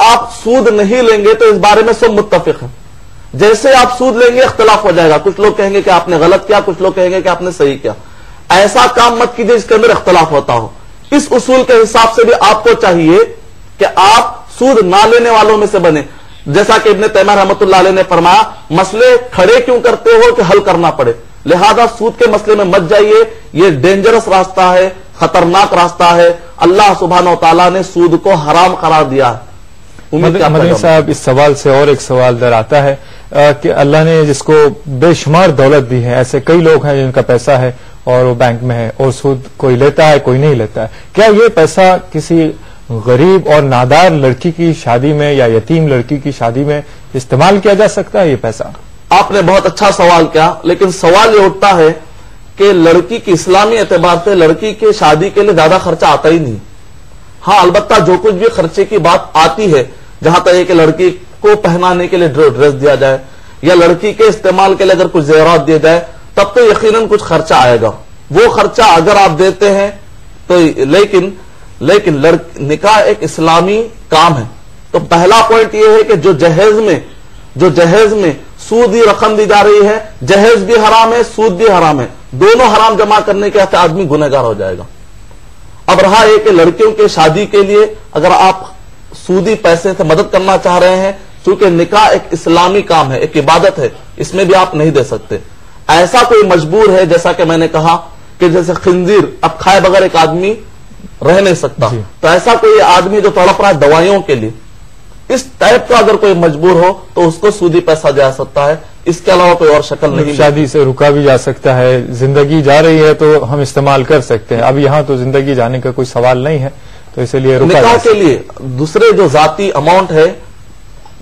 आप सूद नहीं लेंगे तो इस बारे में सब मुत्तफिक हैं। जैसे आप सूद लेंगे इख्तिलाफ हो जाएगा, कुछ लोग कहेंगे कि आपने गलत किया, कुछ लोग कहेंगे कि आपने सही किया। ऐसा काम मत कीजिए जिसके अंदर इख्तिलाफ होता हो। इस उसूल के हिसाब से भी आपको चाहिए कि आप सूद ना लेने वालों में से बने। जैसा कि इब्न तैमिया रहमतुल्लाह अलैह ने फरमाया, मसले खड़े क्यों करते हो कि हल करना पड़े, लिहाजा सूद के मसले में मत जाइए, ये डेंजरस रास्ता है, खतरनाक रास्ता है। अल्लाह सुब्हानहू व तआला ने सूद को हराम करार दिया है। मदनी साहब, इस सवाल से और एक सवाल दर आता है कि अल्लाह ने जिसको बेशुमार दौलत दी है, ऐसे कई लोग हैं जिनका पैसा है और वो बैंक में है और सूद कोई लेता है कोई नहीं लेता है। क्या ये पैसा किसी गरीब और नादार लड़की की शादी में या यतीम लड़की की शादी में इस्तेमाल किया जा सकता है? ये पैसा आपने बहुत अच्छा सवाल किया, लेकिन सवाल ये उठता है कि लड़की की इस्लामी एतबार से लड़की के शादी के लिए ज्यादा खर्चा आता ही नहीं। हाँ, अलबत्ता जो कुछ भी खर्चे की बात आती है, जहां तक कि लड़की को पहनाने के लिए ड्रेस दिया जाए या लड़की के इस्तेमाल के लिए अगर कुछ ज़ेवरात दिए जाए, तब तो यकीनन कुछ खर्चा आएगा। वो खर्चा अगर आप देते हैं तो लेकिन निकाह एक इस्लामी काम है। तो पहला पॉइंट ये है कि जो जहेज में सूदी रकम दी जा रही है, जहेज भी हराम है, सूद भी हराम है, दोनों हराम जमा करने के आदमी गुनहगार हो जाएगा। अब रहा है कि लड़कियों के शादी के लिए अगर आप सूदी पैसे से मदद करना चाह रहे हैं, चूंकि निकाह एक इस्लामी काम है, एक इबादत है, इसमें भी आप नहीं दे सकते। ऐसा कोई मजबूर है, जैसा कि मैंने कहा कि जैसे खिंजीर अब खाए बगैर एक आदमी रह नहीं सकता, तो ऐसा कोई आदमी जो तड़प रहा है दवाइयों के लिए, इस टाइप का अगर कोई मजबूर हो तो उसको सूदी पैसा जा सकता है। इसके अलावा कोई और शक्ल नहीं। शादी से रुका भी जा सकता है, जिंदगी जा रही है तो हम इस्तेमाल कर सकते हैं। अब यहाँ तो जिंदगी जाने का कोई सवाल नहीं है, तो इसलिए रुका निकाह के लिए दूसरे जो जाती अमाउंट है,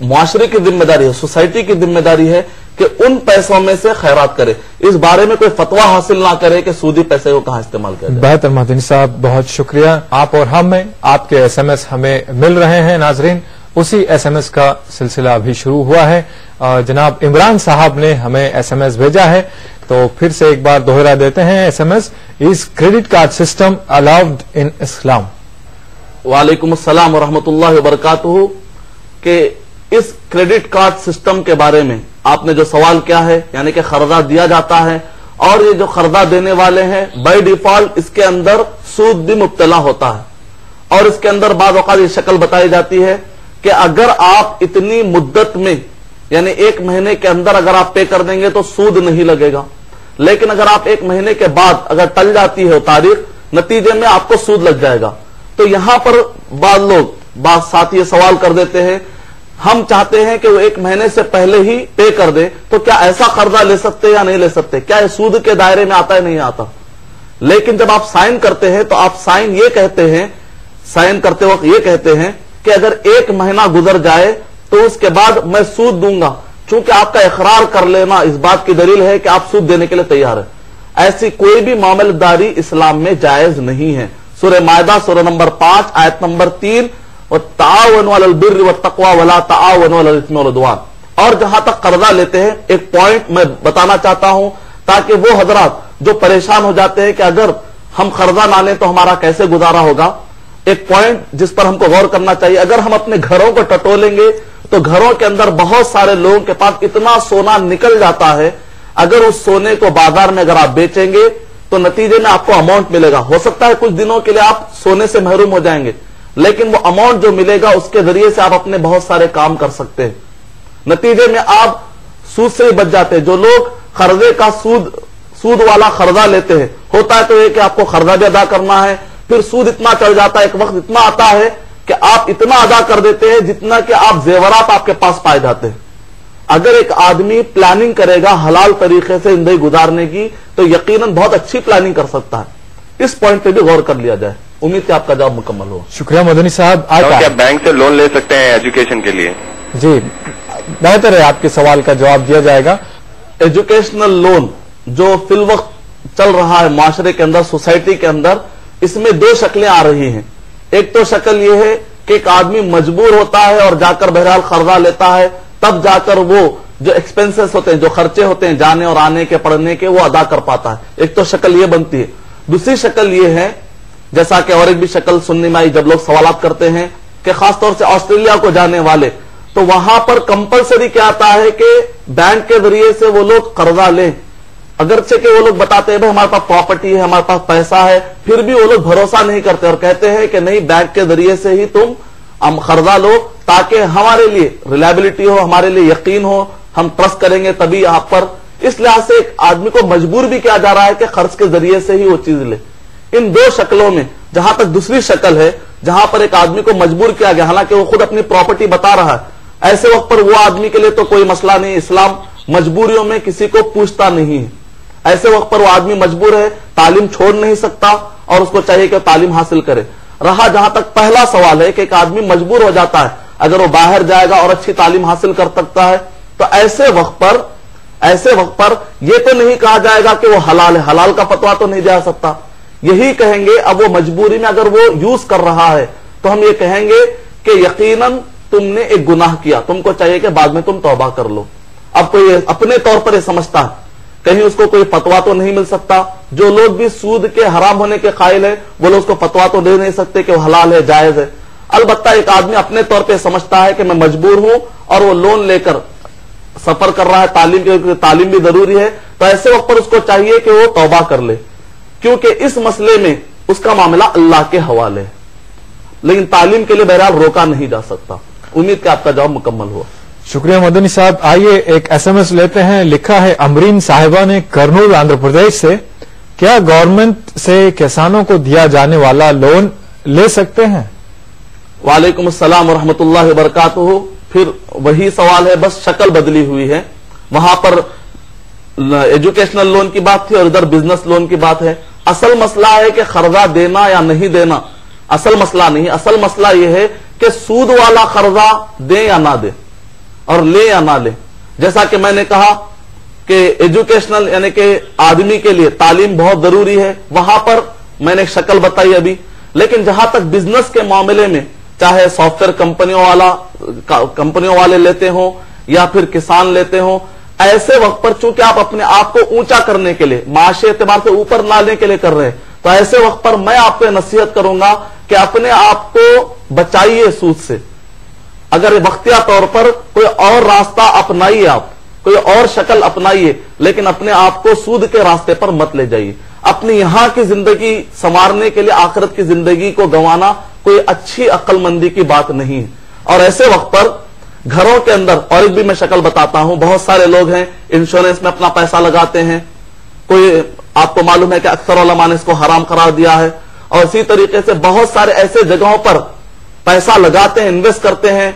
मुआशरे की जिम्मेदारी है, सोसाइटी की जिम्मेदारी है कि उन पैसों में से खैरात करे। इस बारे में कोई फतवा हासिल ना करे कि सूदी पैसे को कहां इस्तेमाल करें। बेहतर मदनी साहब, बहुत शुक्रिया। आप और हम में आपके एसएमएस हमें मिल रहे हैं। नाजरीन, उसी एसएमएस का सिलसिला अभी शुरू हुआ है। जनाब इमरान साहब ने हमें एसएमएस भेजा है, तो फिर से एक बार दोहरा देते हैं SMS. Is credit card system allowed in Islam? वालेकुम अस्सलाम व रहमतुल्लाहि व बरकातुहू। के इस क्रेडिट कार्ड सिस्टम के बारे में आपने जो सवाल किया है, यानी कि कर्जा दिया जाता है और ये जो कर्जा देने वाले हैं बाय डिफॉल्ट इसके अंदर सूद भी मुब्तला होता है और इसके अंदर बाद औक़ात ये शक्ल बताई जाती है कि अगर आप इतनी मुद्दत में, यानी एक महीने के अंदर अगर आप पे कर देंगे तो सूद नहीं लगेगा, लेकिन अगर आप एक महीने के बाद अगर टल जाती है तारीख, नतीजे में आपको सूद लग जाएगा। तो यहां पर बाद साथी ये सवाल कर देते हैं, हम चाहते हैं कि वो एक महीने से पहले ही पे कर दे, तो क्या ऐसा कर्जा ले सकते या नहीं ले सकते? क्या ये सूद के दायरे में आता है? नहीं आता। लेकिन जब आप साइन करते हैं तो आप साइन करते वक्त ये कहते हैं कि अगर एक महीना गुजर जाए तो उसके बाद मैं सूद दूंगा, चूंकि आपका इकरार कर लेना इस बात की दलील है कि आप सूद देने के लिए तैयार है। ऐसी कोई भी मामलदारी इस्लाम में जायज नहीं है। सूरह मायदा सूरह नंबर 5 आयत नंबर 3, ताअवनु अलल बिर्रि वत्तक़वा वला ताअवनु अलल इस्मि वल उद्वान। और जहां तक कर्जा लेते हैं, एक पॉइंट मैं बताना चाहता हूं ताकि वो हजरात जो परेशान हो जाते हैं कि अगर हम कर्जा ना लें तो हमारा कैसे गुजारा होगा, एक पॉइंट जिस पर हमको गौर करना चाहिए। अगर हम अपने घरों को टटोलेंगे तो घरों के अंदर बहुत सारे लोगों के पास इतना सोना निकल जाता है, अगर उस सोने को बाजार में अगर आप बेचेंगे तो नतीजे में आपको अमाउंट मिलेगा। हो सकता है कुछ दिनों के लिए आप सोने से महरूम हो जाएंगे, लेकिन वो अमाउंट जो मिलेगा उसके जरिए से आप अपने बहुत सारे काम कर सकते हैं। नतीजे में आप सूद से ही बच जाते हैं। जो लोग कर्जे का सूद वाला कर्जा लेते हैं, होता है तो ये कि आपको कर्जा भी अदा करना है, फिर सूद इतना चढ़ जाता है, एक वक्त इतना आता है कि आप इतना अदा कर देते हैं जितना कि आप जेवरात आपके पास पाए जाते हैं। अगर एक आदमी प्लानिंग करेगा हलाल तरीके से जिंदगी गुजारने की, तो यकीनन बहुत अच्छी प्लानिंग कर सकता है। इस पॉइंट पे भी गौर कर लिया जाए। उम्मीद है आपका जवाब मुकम्मल हो। शुक्रिया मदनी साहब। क्या बैंक से लोन ले सकते हैं एजुकेशन के लिए? जी, बेहतर है, आपके सवाल का जवाब दिया जाएगा। एजुकेशनल लोन जो फिल वक्त चल रहा है माशरे के अंदर, सोसाइटी के अंदर, इसमें दो शक्लें आ रही हैं। एक तो शक्ल यह है कि एक आदमी मजबूर होता है और जाकर बहरहाल कर्जा लेता है, तब जाकर वो जो एक्सपेंसेस होते हैं, जो खर्चे होते हैं जाने और आने के, पढ़ने के, वो अदा कर पाता है। एक तो शक्ल ये बनती है। दूसरी शक्ल ये है, जैसा कि और एक भी शक्ल सुनने में आई जब लोग सवालात करते हैं کہ خاص طور سے آسٹریلیا کو جانے والے، تو وہاں پر کمپلسری کیا آتا ہے کہ بینک کے ذریعے سے وہ لوگ قرضہ لیں، اگرچہ کہ وہ لوگ بتاتے ہیں بھائی ہمارے پاس پراپرٹی ہے، ہمارے پاس پیسہ ہے، پھر بھی وہ لوگ بھروسہ نہیں کرتے اور کہتے ہیں کہ نہیں، بینک کے ذریعے سے ہی تم قرضہ لو تاکہ ہمارے لیے ریلائبلٹی ہو، ہمارے لیے یقین ہو، ہم ٹرسٹ کریں گے تبھی یہاں پر. اس لحاظ سے ایک آدمی کو مجبور بھی کیا جا رہا ہے کہ قرض کے ذریعے سے ہی وہ چیز لے. ان دو شکلوں میں جہاں تک دوسری شکل ہے جہاں پر ایک آدمی کو مجبور کیا گیا، حالانکہ وہ خود اپنی پراپرٹی بتا رہا ہے، ایسے وقت پر وہ آدمی کے لیے تو کوئی مسئلہ نہیں، اسلام مجبوریوں میں کسی کو پوچھتا نہیں ہے. ایسے وقت پر وہ آدمی مجبور ہے، تعلیم چھوڑ نہیں سکتا اور اس کو چاہیے کہ تعلیم حاصل کرے. رہا جہاں تک پہلا سوال ہے کہ ایک آدمی مجبور ہو جاتا ہے اگر وہ باہر جائے گا اور اچھی تعلیم حاصل کر سکتا ہے، تو ایسے وقت پر یہ تو نہیں کہا جائے گا کہ وہ حلال ہے، حلال کا فتویٰ تو نہیں دیا سکتا. یہی کہیں گے اب وہ مجبوری میں اگر وہ یوز کر رہا ہے تو ہم یہ کہیں گے کہ یقیناً تم نے ایک گناہ کیا، تم کو چاہیے کہ بعد میں تم توبہ کر لو. اب کوئی اپنے طور پر یہ سمجھتا ہے، کہیں اس کو کوئی فتویٰ تو نہیں مل سکتا. جو لوگ بھی سود کے حرام ہونے کے قائل ہیں وہ لوگ اس کو فتویٰ تو دے نہیں سکتے کہ وہ حلال ہے، جائز ہے. البتہ ایک آدمی اپنے طور پہ سمجھتا ہے کہ میں مجبور ہوں اور وہ لون لے کر سفر کر رہا ہے، تعلیم بھی ضروری ہے، تو ایسے وقت پر اس کو چاہیے کہ وہ توبہ کر لے، کیونکہ اس مسئلے میں اس کا معاملہ اللہ کے حوالے ہے. لیکن تعلیم کے لیے بہرحال روکا نہیں جا سکتا. امید کہ آپ کا جواب مکمل ہوا. شکریہ مدنی صاحب. آئیے ایک ایس ایم ایس لیتے ہیں. لکھا ہے امرین صاحبہ نے کرنول آندھرا پردیش سے، کیا گورنمنٹ سے کسانوں کو دیا جانے والا لون لے سکتے ہیں؟ وعلیکم السلام ورحمۃ اللہ وبرکاتہ. پھر وہی سوال ہے، بس شکل بدلی ہوئی ہے. وہاں پر ایجوکیشنل لون کی بات تھی اور ادھر بزنس لون کی بات ہے. اصل مسئلہ ہے کہ قرضہ دینا یا نہیں دینا، اصل مسئلہ نہیں. اصل مسئلہ یہ ہے کہ سود والا قرضہ دیں یا نہ دیں اور لے یا نہ لے. جیسا کہ میں نے کہا کہ ایجوکیشنل یعنی کہ آدمی کے لیے تعلیم بہت ضروری ہے، وہاں پر میں نے شکل بتائی ابھی. لیکن جہاں تک بزنس کے معاملے میں، چاہے سافٹ ویئر کمپنیوں والے لیتے ہوں یا پھر کسان لیتے ہوں، ایسے وقت پر چونکہ آپ اپنے آپ کو اونچا کرنے کے لیے، معاشی اعتبار سے اوپر لانے کے لیے کر رہے ہیں، تو ایسے وقت پر میں آپ کو نصیحت کروں گا کہ اپنے آپ کو بچائیے سود سے. اگر وقتیہ طور پر کوئی اور راستہ اپنائیے، آپ کوئی اور شکل اپنائیے، لیکن اپنے آپ کو سود کے راستے پر مت لے جائیے. اپنی یہاں کی زندگی سنوارنے کے لیے آخرت کی زندگی کو گنوانا کوئی اچھی عقل مندی کی بات نہیں ہے. اور ایسے وقت پر گھروں کے اندر، اور ایک بھی میں شکل بتاتا ہوں، بہت سارے لوگ ہیں انشورنس میں اپنا پیسہ لگاتے ہیں. کوئی آپ کو معلوم ہے کہ اکثر علماء نے اس کو حرام قرار دیا ہے، اور اسی طریقے سے بہت سارے ایسے جگہوں پر پیسہ لگاتے ہیں، انویسٹ کرتے ہیں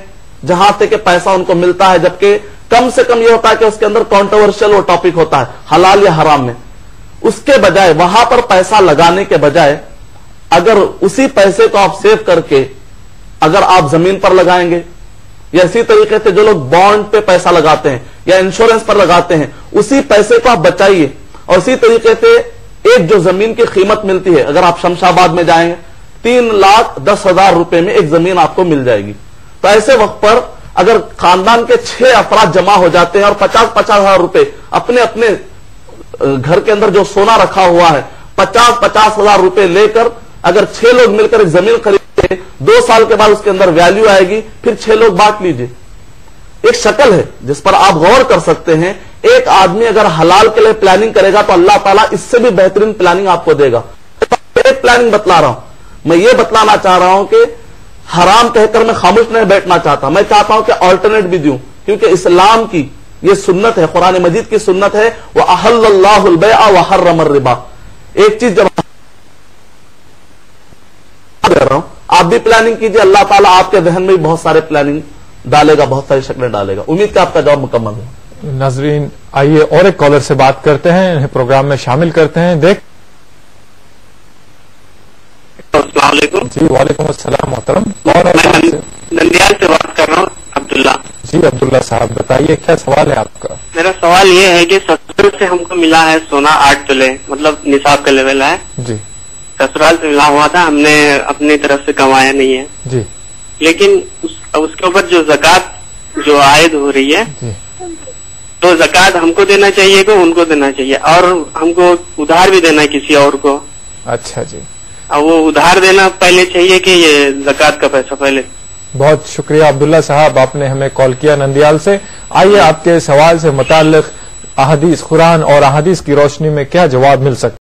جہاں سے کہ پیسہ ان کو ملتا ہے، جبکہ کم سے کم یہ ہوتا ہے کہ اس کے اندر کانٹروورشل وہ ٹاپک ہوتا ہے حلال یا حرام میں. اس کے بجائے وہاں پر پیسہ لگانے کے بجائے اگر اسی پیسے کو آپ سیو کر کے اگر آپ زمین پر لگائیں گے، یا اسی طریقے سے جو لوگ بانڈ پہ پیسہ لگاتے ہیں یا انشورنس پر لگاتے ہیں، اسی پیسے کو آپ بچائیے. اور اسی طریقے سے ایک جو زمین کی قیمت ملتی ہے، اگر آپ شمشا آباد میں جائیں گے 3,10,000 روپے میں ایک زمین آپ کو مل جائے گی. تو ایسے وقت پر اگر خاندان کے 6 افراد جمع ہو جاتے ہیں اور 50,000 ہزار روپے اپنے اپنے گھر کے اندر جو سونا رکھا ہوا ہے 50,000 روپے لے کر اگر 6 لوگ مل کر ایک زمین خریدتے، 2 سال کے بعد اس کے اندر ویلیو آئے گی، پھر 6 لوگ بانٹ لیجئے. ایک شکل ہے جس پر آپ غور کر سکتے ہیں. ایک آدمی اگر حلال کے لیے پلاننگ کرے گا تو اللہ تعالیٰ اس سے بھی بہترین پلاننگ آپ کو دے گا. ایک پلاننگ بتلا رہا ہوں، میں یہ بتلانا چاہ رہا ہوں کہ حرام کہہ کر میں خاموش نہیں بیٹھنا چاہتا. میں چاہتا ہوں کہ آلٹرنیٹ بھی دوں، کیونکہ اسلام کی یہ سنت ہے، قرآن مجید کی سنت ہے، وَأَحَلَّ اللَّهُ الْبَيْعَ وَحَرَّمَ الرِّبَا. ایک چیز جب دے رہا ہوں، آپ بھی پلاننگ کیجئے، اللہ تعالیٰ آپ کے ذہن میں بھی بہت سارے پلاننگ ڈالے گا، بہت ساری شکلیں ڈالے گا. امید کہ آپ کا جواب مکمل ہو. ناظرین آئیے اور ایک کالر سے بات کرتے ہیں، انہیں پروگرام میں شامل کرتے ہیں. السلام علیکم. جی وعلیکم السلام محترم. نندیال سے بات کر رہا ہوں، عبداللہ. جی عبداللہ صاحب بتائیے کیا سوال ہے آپ کا؟ میرا سوال یہ ہے کہ سسرال سے ہم کو ملا ہے سونا 8 تولے، مطلب نصاب کا لیول ہے. جی سسرال سے ملا ہوا تھا، ہم نے اپنی طرف سے کمایا نہیں ہے. جی لیکن اس کے اوپر جو زکوٰۃ جو عائد ہو رہی ہے، جی تو زکوٰۃ ہم کو دینا چاہیے کہ ان کو دینا چاہیے، اور ہم کو ادھار بھی دینا ہے کسی اور کو. اچھا جی. اور وہ ادھار دینا پہلے چاہیے کہ یہ زکوٰۃ کا پیسہ پہلے؟ بہت شکریہ عبداللہ صاحب، آپ نے ہمیں کال کیا نندیال سے. آئیے آپ کے سوال سے متعلق احادیث قرآن اور احادیث کی روشنی میں کیا جواب مل سکتا